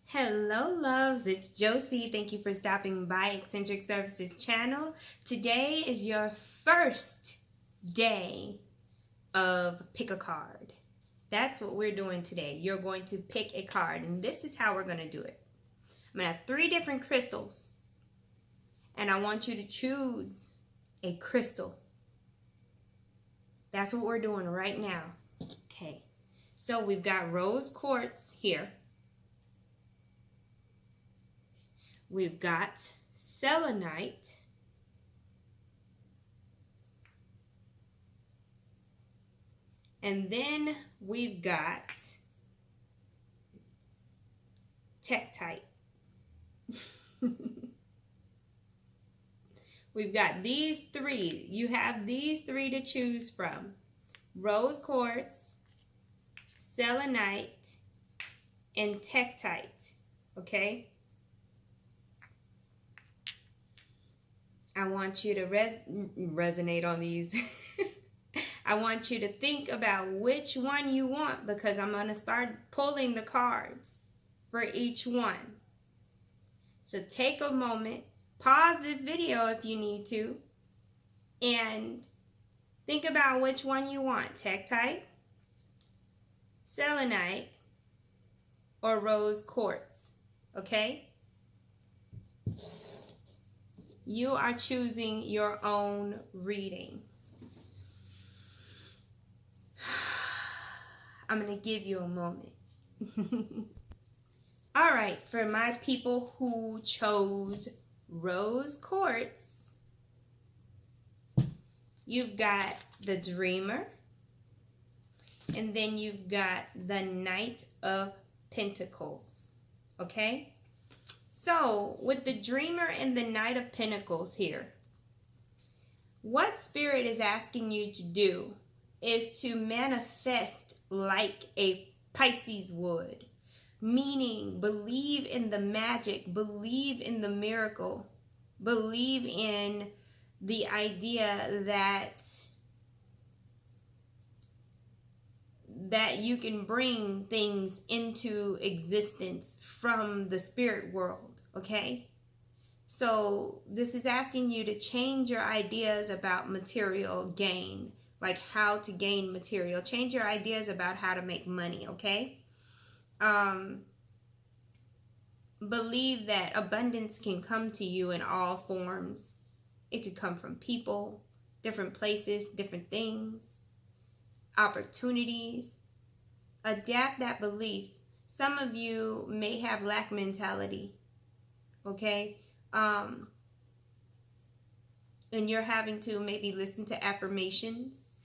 Hello loves, it's Josie. Thank you for stopping by Eccentric Services channel. Today is your first day of pick a card. That's what we're doing today. You're going to pick a card, and this is how we're going to do it. I'm going to have 3 different crystals, and I want you to choose a crystal. That's what we're doing right now. Okay, so we've got rose quartz here. We've got selenite. And then we've got tektite. We've got these 3. You have these 3 to choose from. Rose quartz, selenite, and tektite. Okay? I want you to resonate on these. I want you to think about which one you want, because I'm going to start pulling the cards for each one. So take a moment, pause this video if you need to, and think about which one you want. Tektite, selenite, or rose quartz. Okay? You are choosing your own reading. I'm going to give you a moment. All right, for my people who chose rose quartz, you've got the Dreamer, and then you've got the Knight of Pentacles. Okay? So, with the Dreamer and the Knight of Pentacles here, what Spirit is asking you to do is to manifest like a Pisces would. Meaning, believe in the magic, believe in the miracle, believe in the idea that you can bring things into existence from the spirit world, okay? So this is asking you to change your ideas about material gain, like how to gain material. Change your ideas about how to make money, okay? Believe that abundance can come to you in all forms. It could come from people, different places, different things, opportunities. Adapt that belief. Some of you may have lack mentality, okay? And you're having to maybe listen to affirmations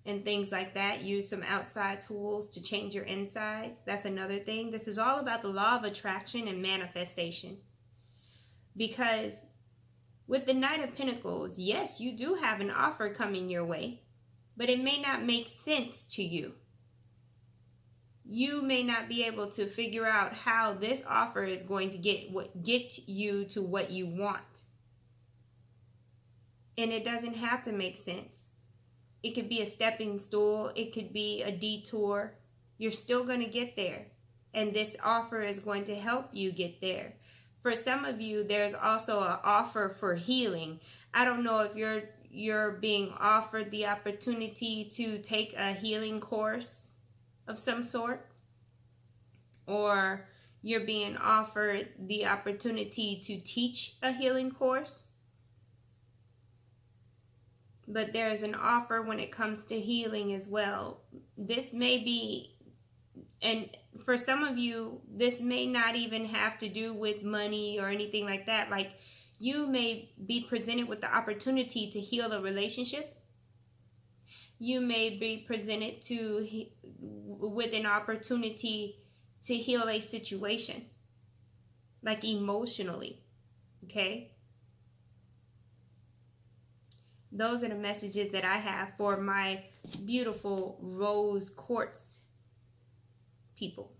and things like that. Use some outside tools to change your insides. That's another thing. This is all about the law of attraction and manifestation. Because with the Knight of Pentacles, yes, you do have an offer coming your way, but it may not make sense to you. You may not be able to figure out how this offer is going to get you to what you want. And it doesn't have to make sense. It could be a stepping stool. It could be a detour. You're still going to get there. And this offer is going to help you get there. For some of you, there's also an offer for healing. I don't know if you're being offered the opportunity to take a healing course of some sort, or you're being offered the opportunity to teach a healing course. But there's an offer when it comes to healing as well. This may be, and for some of you, this may not even have to do with money or anything like that. Like, you may be presented with the opportunity to heal a relationship. You may be presented with an opportunity to heal a situation, like emotionally, okay? Those are the messages that I have for my beautiful rose quartz people.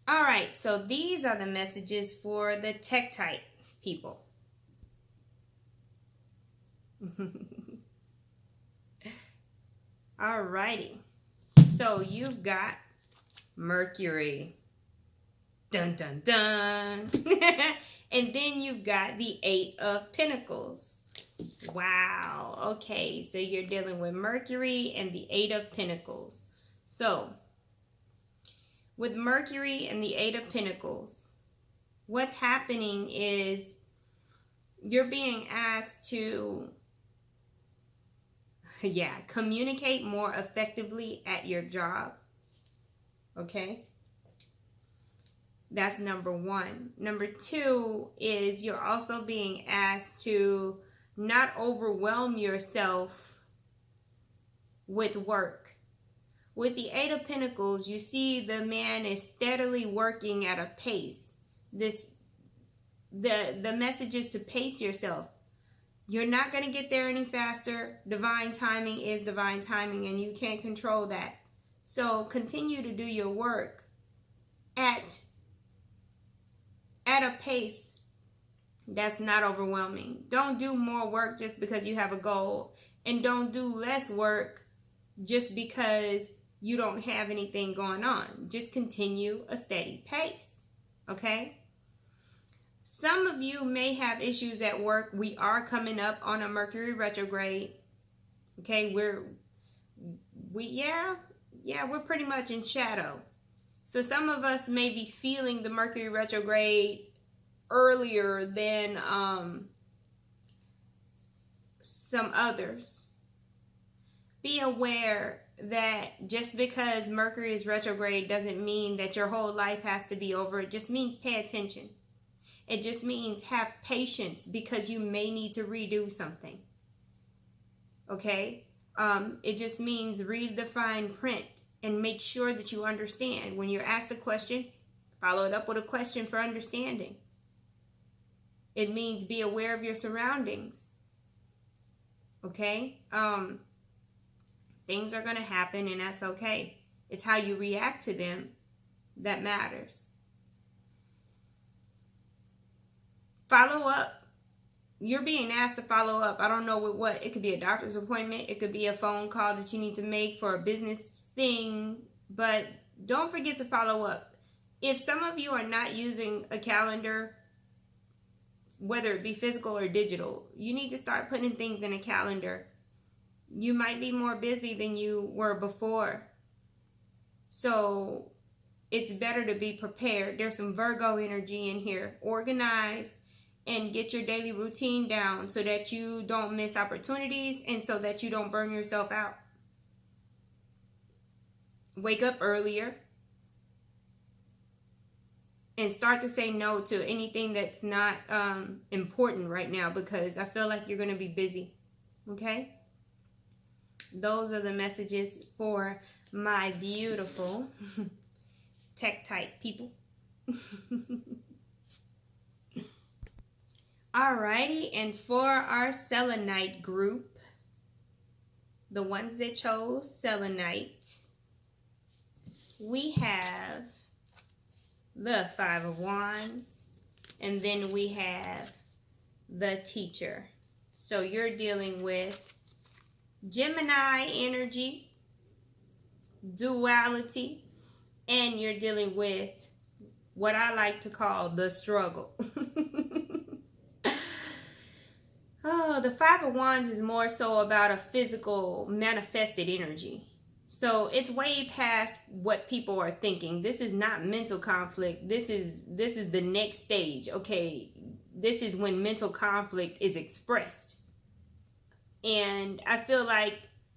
All right, so these are the messages for the tektite people. All righty. So you've got Mercury. Dun, dun, dun. And then you've got the 8 of Pentacles. Wow. Okay, so you're dealing with Mercury and the 8 of Pentacles. So, with Mercury and the 8 of Pentacles, what's happening is you're being asked to, communicate more effectively at your job. Okay? That's number 1. Number 2 is you're also being asked to not overwhelm yourself with work. With the 8 of Pentacles, you see the man is steadily working at a pace. The message is to pace yourself. You're not going to get there any faster. Divine timing is divine timing, and you can't control that. So continue to do your work at a pace that's not overwhelming. Don't do more work just because you have a goal, and don't do less work just because you don't have anything going on. Just continue a steady pace, okay? Some of you may have issues at work. We are coming up on a Mercury retrograde. Okay, we're pretty much in shadow. So some of us may be feeling the Mercury retrograde earlier than some others. Be aware that just because Mercury is retrograde doesn't mean that your whole life has to be over. It just means pay attention. It just means have patience because you may need to redo something. Okay? It just means read the fine print and make sure that you understand. When you're asked a question, follow it up with a question for understanding. It means be aware of your surroundings. Okay? Things are going to happen, and that's okay. It's how you react to them that matters. Follow up. You're being asked to follow up. I don't know with what. It could be a doctor's appointment. It could be a phone call that you need to make for a business thing. But don't forget to follow up. If some of you are not using a calendar, whether it be physical or digital, you need to start putting things in a calendar. You might be more busy than you were before. So it's better to be prepared. There's some Virgo energy in here. Organize and get your daily routine down so that you don't miss opportunities and so that you don't burn yourself out. Wake up earlier and start to say no to anything that's not important right now, because I feel like you're going to be busy. Okay? Those are the messages for my beautiful Tektite people. Alrighty, and for our Selenite group, the ones that chose Selenite, we have the 5 of Wands, and then we have the Teacher. So you're dealing with Gemini energy, duality, and you're dealing with what I like to call the struggle. Oh, the 5 of Wands is more so about a physical manifested energy. So it's way past what people are thinking. This is not mental conflict. This is the next stage. Okay, this is when mental conflict is expressed. And I feel like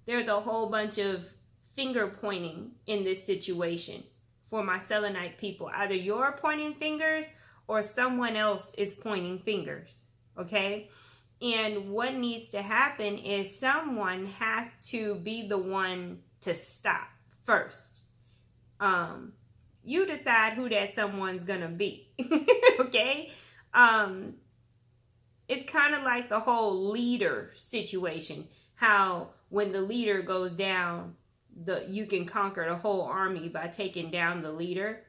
there's a whole bunch of finger pointing in this situation for my Selenite people. Either you're pointing fingers or someone else is pointing fingers. Okay? And what needs to happen is someone has to be the one to stop first. You decide who that someone's gonna be. Okay? It's kind of like the whole leader situation. How when the leader goes down, you can conquer the whole army by taking down the leader.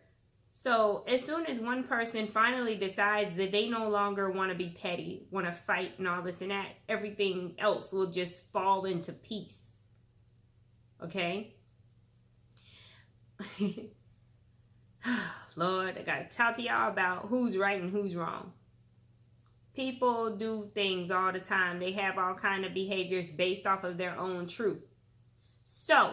So as soon as one person finally decides that they no longer want to be petty, want to fight and all this and that, everything else will just fall into peace. Okay? Lord, I gotta talk to y'all about who's right and who's wrong. People do things all the time. They have all kind of behaviors based off of their own truth. So,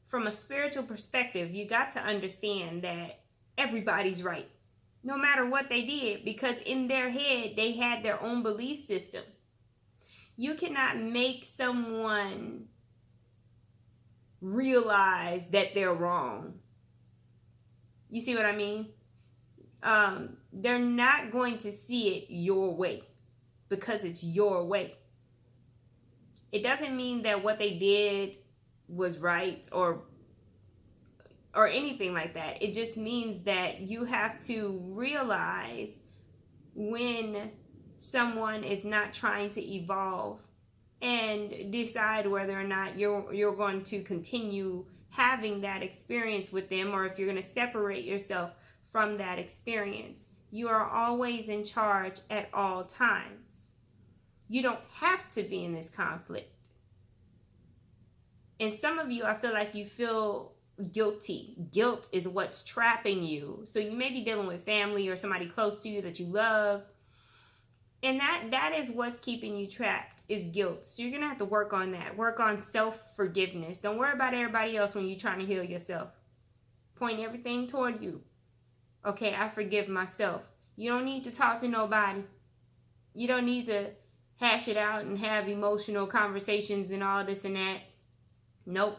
from a spiritual perspective, you got to understand that everybody's right, no matter what they did, because in their head, they had their own belief system. You cannot make someone realize that they're wrong. You see what I mean? They're not going to see it your way because it's your way. It doesn't mean that what they did was right or anything like that. It just means that you have to realize when someone is not trying to evolve and decide whether or not you're going to continue having that experience with them, or if you're going to separate yourself from that experience. You are always in charge at all times. You don't have to be in this conflict. And some of you, I feel like you feel guilty. Guilt is what's trapping you. So you may be dealing with family or somebody close to you that you love. And that is what's keeping you trapped, is guilt. So you're going to have to work on that. Work on self-forgiveness. Don't worry about everybody else when you're trying to heal yourself. Point everything toward you. Okay, I forgive myself. You don't need to talk to nobody. You don't need to hash it out and have emotional conversations and all this and that. Nope.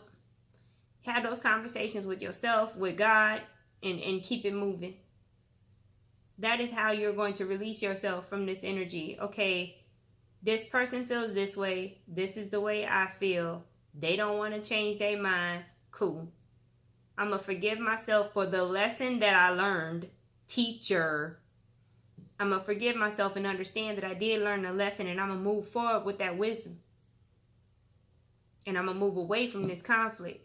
Have those conversations with yourself, with God, and keep it moving. That is how you're going to release yourself from this energy. Okay, this person feels this way. This is the way I feel. They don't want to change their mind. Cool. I'm going to forgive myself for the lesson that I learned. Teacher. I'm going to forgive myself and understand that I did learn a lesson, and I'm going to move forward with that wisdom. And I'm going to move away from this conflict.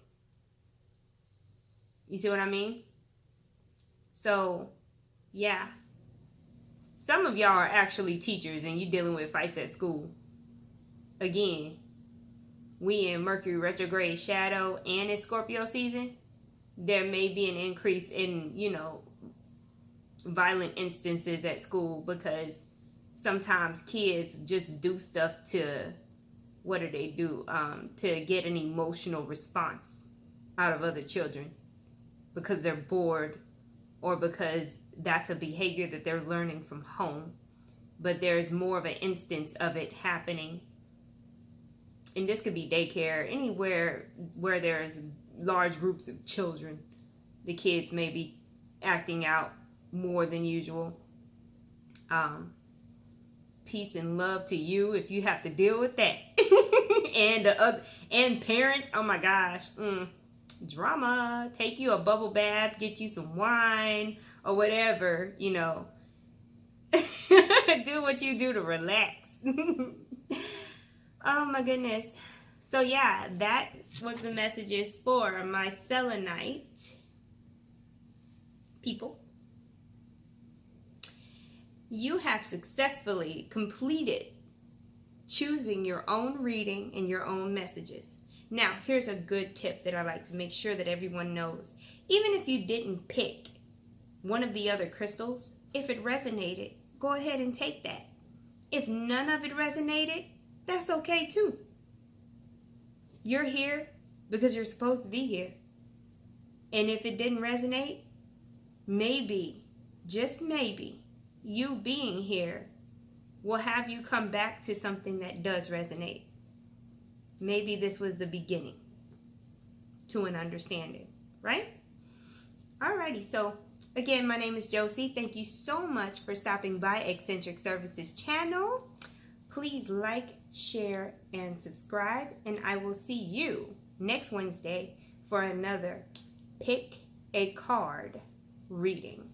You see what I mean? So, yeah. Some of y'all are actually teachers and you're dealing with fights at school. Again, we in Mercury retrograde shadow and in Scorpio season. There may be an increase in, violent instances at school because sometimes kids just do stuff to, what do they do? To get an emotional response out of other children because they're bored or because that's a behavior that they're learning from home. But there's more of an instance of it happening. And this could be daycare, anywhere where there's large groups of children. The kids may be acting out more than usual. Peace and love to you if you have to deal with that. and parents, oh my gosh, drama. Take you a bubble bath, get you some wine or whatever, do what you do to relax. Oh my goodness. So yeah, that was the messages for my Selenite people. You have successfully completed choosing your own reading and your own messages. Now, here's a good tip that I like to make sure that everyone knows. Even if you didn't pick one of the other crystals, if it resonated, go ahead and take that. If none of it resonated, that's okay too. You're here because you're supposed to be here. And if it didn't resonate, maybe, just maybe, you being here will have you come back to something that does resonate. Maybe this was the beginning to an understanding, right? Alrighty, so again, my name is Josie. Thank you so much for stopping by Eccentric Services channel. Please like, share, and subscribe, and I will see you next Wednesday for another Pick a Card reading.